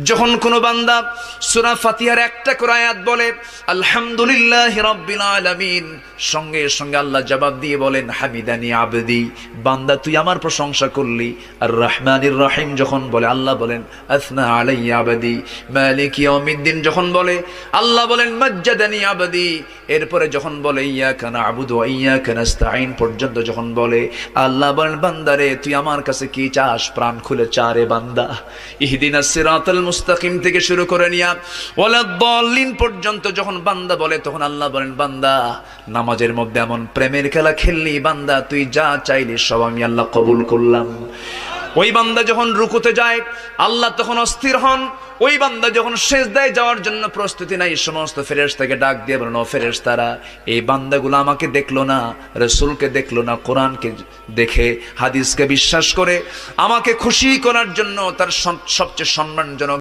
যখন কোনো বান্দা সূরা ফাতিহার একটা করে আয়াত বলে আলহামদুলিল্লাহি রাব্বিল আলামিন, সঙ্গে সঙ্গে আল্লাহ জবাব দিয়ে বলেন হামিদানি আবদি, বান্দা তুই আমার প্রশংসা করলি। আর রহমানির রহিম যখন বলে আল্লাহ বলেন আসনা আলাইয়া আবদি। মালিক ইয়াউমিদ্দিন যখন বলে আল্লাহ বলেন মাজ্জাদানি আবদি। এরপরে যখন বলে ইয়াকা না'বুদু ওয়া ইয়াকা নাস্তাঈন পর্যন্ত যখন বলে আল্লাহ বলেন বান্দারে তুই আমার কাছে কি চাস, প্রাণ খুলে চা রে বান্দা। ইহদিনাস সিরাতাল মুস্তাকিম থেকে শুরু করে নিয়া ওয়ালাদ-দাল্লিন পর্যন্ত যখন বান্দা বলে তখন আল্লাহ বলেন বান্দা নামাজের মধ্যে এমন প্রেমের খেলা খেললি বান্দা, তুই যা চাইলি সব আমি আল্লাহ কবুল করলাম। ওই বান্দা যখন রুকুতে যায় আল্লাহ তখন অস্থির হন। ওই বান্দা যখন সিজদায় যাওয়ার জন্য প্রস্তুতি নাই, সমস্ত ফেরেশতাকে ডাক দিয়ে বলেন ও ফেরেশতারা, এই বান্দাগুলো আমাকে দেখলো না, রাসূলকে দেখলো না, কোরআনকে দেখে হাদিসকে বিশ্বাস করে আমাকে খুশি করার জন্য তার সবচেয়ে সম্মানজনক